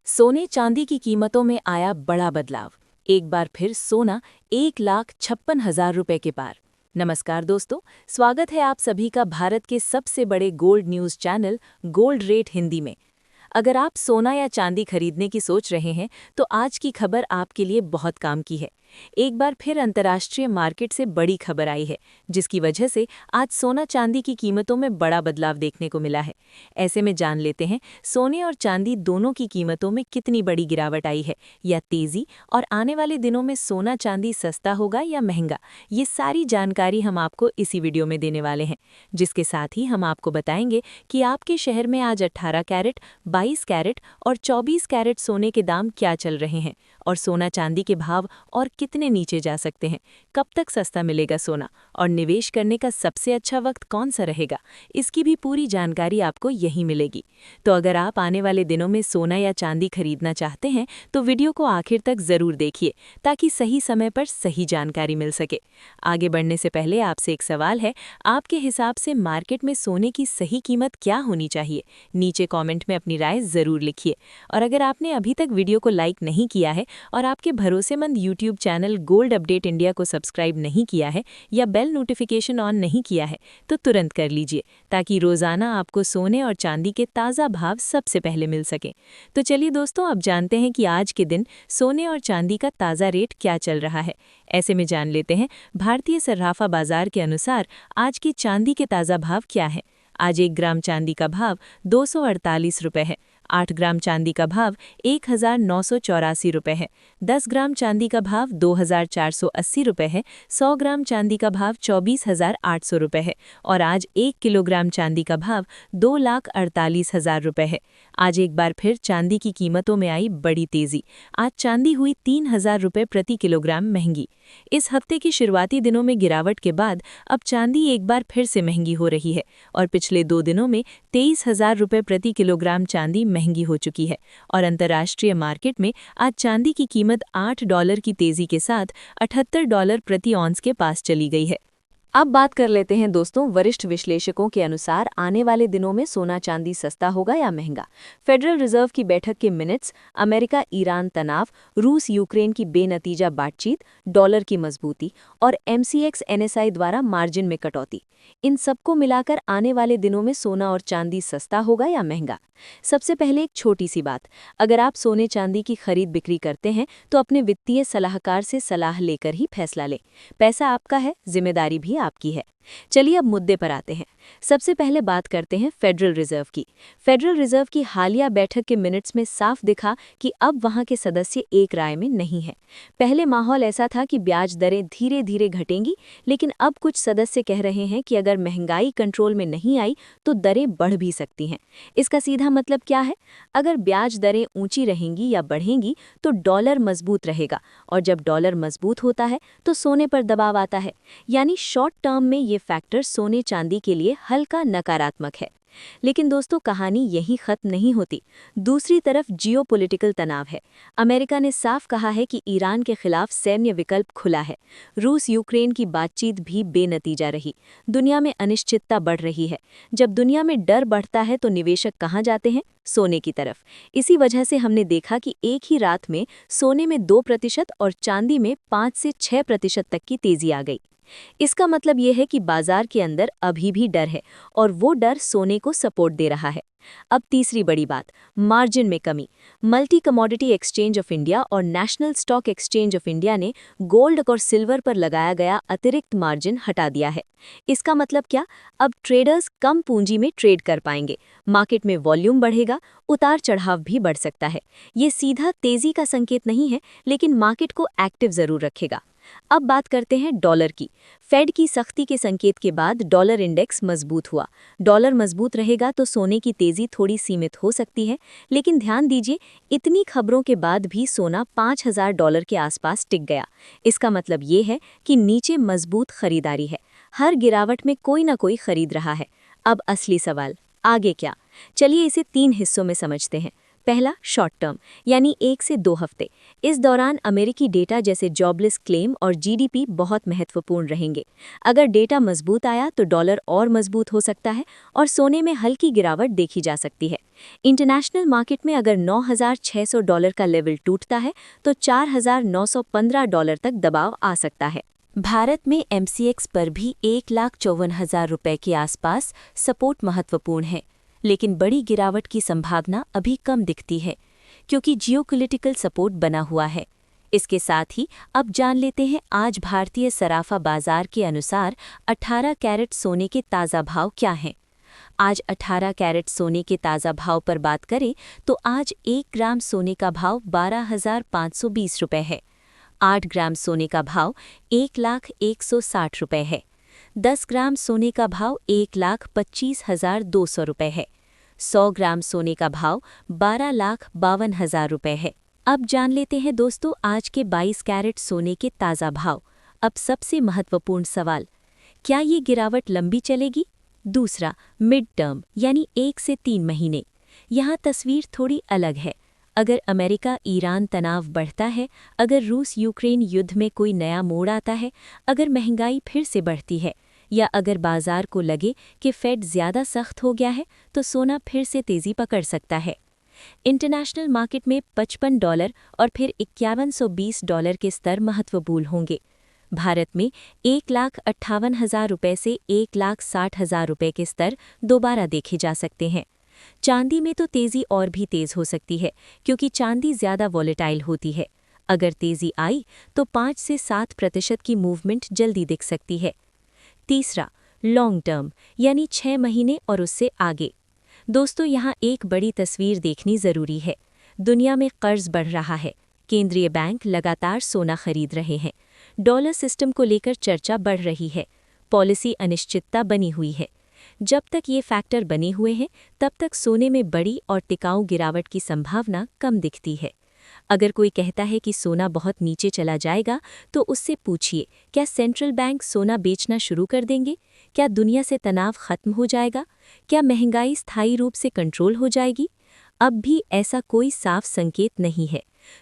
सोने चांदी की कीमतों में आया बड़ा बदलाव। एक बार फिर सोना 1,56,000 रुपए के पार। नमस्कार दोस्तों, स्वागत है आप सभी का भारत के सबसे बड़े gold news channel gold rate Hindi में। अगर आप सोना या चांदी खरीदने की सोच रहे हैं तो आज की खबर आपके लिए बहुत काम की है। एक बार फिर अंतर्राष्ट्रीय मार्केट से बड़ी खबर आई है, जिसकी वजह से आज सोना चांदी की कीमतों में बड़ा बदलाव देखने को मिला है। ऐसे में जान लेते हैं सोने और चांदी दोनों की कीमतों में कितनी बड़ी गिरावट आई है या तेजी, और आने वाले दिनों में सोना चांदी सस्ता होगा या महंगा। ये सारी जानकारी हम आपको इसी वीडियो में देने वाले हैं, जिसके साथ ही हम आपको बताएंगे कि आपके शहर में आज 18 कैरेट, 22 कैरेट और 24 कैरेट सोने के दाम क्या चल रहे हैं, और सोना चांदी के भाव और कितने नीचे जा सकते हैं, कब तक सस्ता मिलेगा सोना, और निवेश करने का सबसे अच्छा वक्त कौन सा रहेगा। इसकी भी पूरी जानकारी आपको यहीं मिलेगी। तो अगर आप आने वाले दिनों में सोना या चांदी खरीदना चाहते हैं तो वीडियो को आखिर तक जरूर देखिए, ताकि सही समय पर सही जानकारी मिल सके। आगे बढ़ने से पहले आपसे एक सवाल है, आपके हिसाब से मार्केट में सोने की सही कीमत क्या होनी चाहिए? नीचे कमेंट में अपनी राय जरूर लिखिए। और अगर आपने अभी तक वीडियो को लाइक नहीं किया है और आपके भरोसेमंद YouTube channel gold update India को सब्सक्राइब नहीं किया है या बेल नोटिफिकेशन ऑन नहीं किया है तो तुरंत कर लीजिए, ताकि रोजाना आपको सोने और चांदी के ताज़ा भाव सबसे पहले मिल सके। तो चलिए दोस्तों, अब जानते हैं कि आज के दिन सोने और चांदी का ताज़ा रेट क्या चल रहा है। ऐसे में जान लेते हैं भारतीय सर्राफा बाजार के अनुसार आज की चांदी के ताज़ा भाव क्या है। आज 1 ग्राम चांदी का भाव 248 रुपये है। 8 ग्राम चांदी का भाव 1,984 रुपये है। 10 ग्राम चांदी का भाव 2,480 रुपये है। 100 ग्राम चांदी का भाव 24,800 रुपये है। और आज 1 किलोग्राम चांदी का भाव 2,48,000 रुपये है। आज एक बार फिर चांदी की कीमतों में आई बड़ी तेजी। आज चांदी हुई 3,000 रुपये प्रति किलोग्राम महंगी। इस हफ्ते की शुरुआती दिनों में गिरावट के बाद अब चांदी एक बार फिर से महंगी हो रही है, और पिछले 2 दिनों में 23,000 रुपये प्रति किलोग्राम चांदी महंगी हो चुकी है। और अंतर्राष्ट्रीय मार्केट में आज चांदी की कीमत $8 की तेजी के साथ $78 प्रति औंस के पास चली गई है। अब बात कर लेते हैं दोस्तों, वरिष्ठ विश्लेषकों के अनुसार आने वाले दिनों में सोना चांदी सस्ता होगा या महंगा। फेडरल रिजर्व की बैठक के मिनट्स, अमेरिका ईरान तनाव, रूस यूक्रेन की बेनतीजा बातचीत, डॉलर की मजबूती और MCX NSI द्वारा मार्जिन में कटौती, इन सबको मिलाकर आने वाले दिनों में सोना और चांदी सस्ता होगा या महंगा। सबसे पहले एक छोटी सी बात, अगर आप सोने चांदी की खरीद बिक्री करते हैं तो अपने वित्तीय सलाहकार से सलाह लेकर ही फैसला लें। पैसा आपका है, जिम्मेदारी भी आपकी है। चलिए अब मुद्दे पर आते हैं। सबसे पहले बात करते हैं फेडरल रिजर्व की। फेडरल रिजर्व की हालिया बैठक के मिनट्स में साफ दिखा कि अब वहां के सदस्य एक राय में नहीं हैं। पहले माहौल ऐसा था कि ब्याज दरें धीरे धीरे घटेंगी, लेकिन अब कुछ सदस्य कह रहे हैं कि अगर महंगाई कंट्रोल में नहीं आई तो दरें बढ़ भी सकती हैं। इसका सीधा मतलब क्या है? अगर ब्याज दरें ऊंची रहेंगी या बढ़ेंगी तो डॉलर मजबूत रहेगा, और जब डॉलर मजबूत होता है तो सोने पर दबाव आता है। यानी शॉर्ट टर्म में ये फैक्टर सोने चांदी के लिए हल्का नकारात्मक है। लेकिन दोस्तों, कहानी यहीं खत्म नहीं होती। दूसरी तरफ जियोपॉलिटिकल तनाव है। अमेरिका ने साफ कहा है कि ईरान के खिलाफ सैन्य विकल्प खुला है। रूस यूक्रेन की बातचीत भी बेनतीजा रही। दुनिया में अनिश्चितता बढ़ रही है। जब दुनिया में डर बढ़ता है तो निवेशक कहाँ जाते हैं? सोने की तरफ। इसी वजह से हमने देखा कि एक ही रात में सोने में 2% और चांदी में 5 से 6% तक की तेजी आ गई। इसका मतलब ये है कि बाजार के अंदर अभी भी डर है, और वो डर सोने को सपोर्ट दे रहा है। अब तीसरी बड़ी बात, मार्जिन में कमी। Multi commodity exchange of India और national stock exchange of India ने गोल्ड और सिल्वर पर लगाया गया अतिरिक्त मार्जिन हटा दिया है। इसका मतलब क्या? अब ट्रेडर्स कम पूंजी में ट्रेड कर पाएंगे, मार्केट में वॉल्यूम बढ़ेगा, उतार चढ़ाव भी बढ़ सकता है। ये सीधा तेजी का संकेत नहीं है, लेकिन मार्केट को एक्टिव जरूर रखेगा। अब बात करते हैं डॉलर की। फेड की सख्ती के संकेत के बाद डॉलर इंडेक्स मजबूत हुआ। डॉलर मजबूत रहेगा तो सोने की तेजी थोड़ी सीमित हो सकती है, लेकिन ध्यान दीजिए, इतनी खबरों के बाद भी सोना $5,000 के आसपास टिक गया। इसका मतलब ये है कि नीचे मजबूत खरीदारी है। हर गिरावट में कोई ना कोई खरीद रहा है। अब असली सवाल, आगे क्या? चलिए इसे 3 हिस्सों में समझते हैं। पहला शॉर्ट टर्म यानी 1 से 2 हफ्ते। इस दौरान अमेरिकी डेटा जैसे जॉबलेस क्लेम और जीडीपी बहुत महत्वपूर्ण रहेंगे। अगर डेटा मजबूत आया तो डॉलर और मजबूत हो सकता है और सोने में हल्की गिरावट देखी जा सकती है। इंटरनेशनल मार्केट में अगर $9,600 का लेवल टूटता है तो $4,915 तक दबाव आ सकता है। भारत में MCX पर भी 1,54,000 रुपये के आसपास सपोर्ट महत्वपूर्ण है, लेकिन बड़ी गिरावट की संभावना अभी कम दिखती है क्योंकि जियोपॉलिटिकल सपोर्ट बना हुआ है। इसके साथ ही अब जान लेते हैं आज भारतीय सराफा बाजार के अनुसार 18 कैरेट सोने के ताज़ा भाव क्या हैं। आज 18 कैरेट सोने के ताज़ा भाव पर बात करें तो आज 1 ग्राम सोने का भाव 12,520 रुपये है। 8 ग्राम सोने का भाव 1,01,60 रुपये है। 10 ग्राम सोने का भाव 1,25,200 रुपये है। 100 ग्राम सोने का भाव 12,52,000 रुपये है। अब जान लेते हैं दोस्तों आज के 22 कैरेट सोने के ताज़ा भाव। अब सबसे महत्वपूर्ण सवाल, क्या ये गिरावट लंबी चलेगी? दूसरा, मिड टर्म यानी 1 से 3 महीने। यहाँ तस्वीर थोड़ी अलग है। अगर अमेरिका ईरान तनाव बढ़ता है, अगर रूस यूक्रेन युद्ध में कोई नया मोड़ आता है, अगर महंगाई फिर से बढ़ती है या अगर बाजार को लगे कि फेड ज़्यादा सख्त हो गया है तो सोना फिर से तेज़ी पकड़ सकता है। इंटरनेशनल मार्केट में $55 और फिर $5120 के स्तर महत्वपूर्ण होंगे। भारत में 1,58,000 रुपये से 1,60,000 रुपये के स्तर दोबारा देखे जा सकते हैं। चांदी में तो तेज़ी और भी तेज़ हो सकती है क्योंकि चांदी ज़्यादा वॉलेटाइल होती है। अगर तेज़ी आई तो 5 से 7% की मूवमेंट जल्दी दिख सकती है। तीसरा, लॉन्ग टर्म यानी 6 महीने और उससे आगे। दोस्तों यहाँ एक बड़ी तस्वीर देखनी ज़रूरी है। दुनिया में कर्ज बढ़ रहा है, केंद्रीय बैंक लगातार सोना खरीद रहे हैं, डॉलर सिस्टम को लेकर चर्चा बढ़ रही है, पॉलिसी अनिश्चितता बनी हुई है। जब तक ये फैक्टर बने हुए हैं तब तक सोने में बड़ी और टिकाऊ गिरावट की संभावना कम दिखती है। अगर कोई कहता है कि सोना बहुत नीचे चला जाएगा तो उससे पूछिए, क्या सेंट्रल बैंक सोना बेचना शुरू कर देंगे? क्या दुनिया से तनाव खत्म हो जाएगा? क्या महंगाई स्थायी रूप से कंट्रोल हो जाएगी? अब भी ऐसा कोई साफ संकेत नहीं है।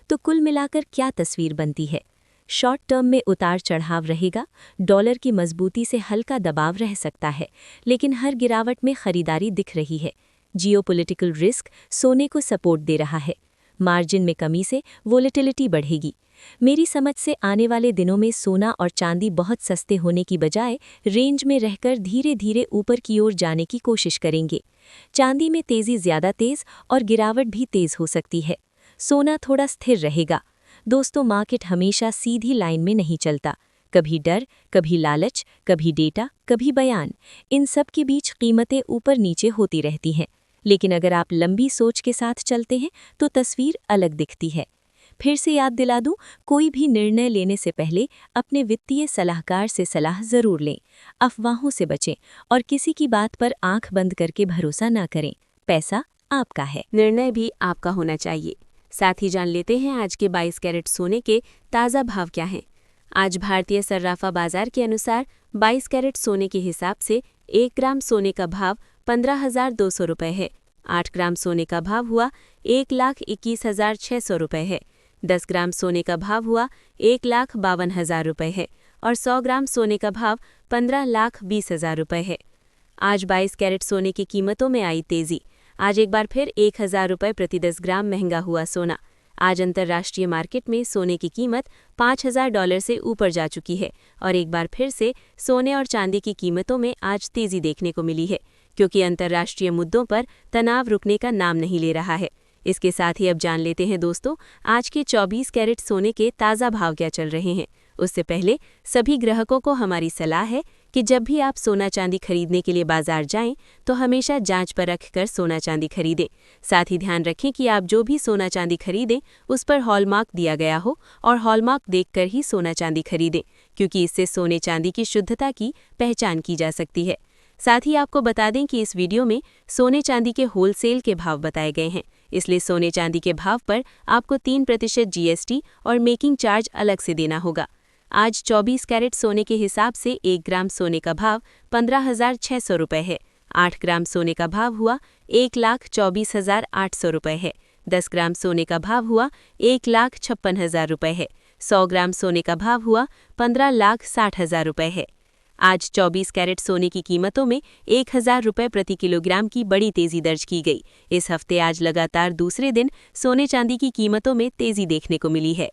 तो कुल मिलाकर क्या तस्वीर बनती है? शॉर्ट टर्म में उतार चढ़ाव रहेगा, डॉलर की मजबूती से हल्का दबाव रह सकता है, लेकिन हर गिरावट में खरीदारी दिख रही है। जियोपॉलिटिकल रिस्क सोने को सपोर्ट दे रहा है, मार्जिन में कमी से वोलेटिलिटी बढ़ेगी। मेरी समझ से आने वाले दिनों में सोना और चांदी बहुत सस्ते होने की बजाय रेंज में रहकर धीरे धीरे ऊपर की ओर जाने की कोशिश करेंगे। चांदी में तेज़ी ज़्यादा तेज़ और गिरावट भी तेज़ हो सकती है। सोना थोड़ा स्थिर रहेगा। दोस्तों, मार्केट हमेशा सीधी लाइन में नहीं चलता। कभी डर, कभी लालच, कभी डेटा, कभी बयान। इन सब के बीच कीमतें ऊपर नीचे होती रहती हैं। लेकिन अगर आप लंबी सोच के साथ चलते हैं तो तस्वीर अलग दिखती है। फिर से याद दिला दूं, कोई भी निर्णय लेने से पहले अपने वित्तीय सलाहकार से सलाह ज़रूर लें। अफवाहों से बचें और किसी की बात पर आंख बंद करके भरोसा ना करें। पैसा आपका है, निर्णय भी आपका होना चाहिए। साथ ही जान लेते हैं आज के 22 कैरेट सोने के ताज़ा भाव क्या हैं। आज भारतीय सर्राफा बाजार के अनुसार 22 कैरेट सोने के हिसाब से 1 ग्राम सोने का भाव 15,200 रुपये है। 8 ग्राम सोने का भाव हुआ 1,21,600 रुपये है। 10 ग्राम सोने का भाव हुआ 1,52,000 रुपये है और 100 ग्राम सोने का भाव 15,20,000 रुपये है। आज 22 कैरेट सोने की कीमतों में आई तेज़ी। आज एक बार फिर 1,000 रुपये प्रति 10 ग्राम महंगा हुआ सोना। आज अंतर्राष्ट्रीय मार्केट में सोने की कीमत $5,000 से ऊपर जा चुकी है और एक बार फिर से सोने और चांदी की कीमतों में आज तेज़ी देखने को मिली है क्योंकि अंतर्राष्ट्रीय मुद्दों पर तनाव रुकने का नाम नहीं ले रहा है। इसके साथ ही अब जान लेते हैं दोस्तों आज के 24 कैरेट सोने के ताज़ा भाव क्या चल रहे हैं। उससे पहले सभी ग्राहकों को हमारी सलाह है कि जब भी आप सोना चांदी खरीदने के लिए बाजार जाएं तो हमेशा जांच पर रखकर सोना चांदी खरीदें। साथ ही ध्यान रखें कि आप जो भी सोना चांदी खरीदें उस पर हॉलमार्क दिया गया हो और हॉलमार्क देखकर ही सोना चांदी खरीदें क्योंकि इससे सोने चांदी की शुद्धता की पहचान की जा सकती है। साथ ही आपको बता दें कि इस वीडियो में सोने चांदी के होलसेल के भाव बताए गए हैं, इसलिए सोने चांदी के भाव पर आपको 3% GST और मेकिंग चार्ज अलग से देना होगा। आज 24 कैरेट सोने के हिसाब से 1 ग्राम सोने का भाव 15,600 रुपये है। 8 ग्राम सोने का भाव हुआ 1,24,800 रुपये है। 10 ग्राम सोने का भाव हुआ 1,56,000 रुपये है। 100 ग्राम सोने का भाव हुआ 15,60,000 रुपये है। आज 24 कैरेट सोने की कीमतों में 1,000 रुपये प्रति किलोग्राम की बड़ी तेजी दर्ज की गई। इस हफ्ते आज लगातार दूसरे दिन सोने चांदी की कीमतों में तेजी देखने को मिली है।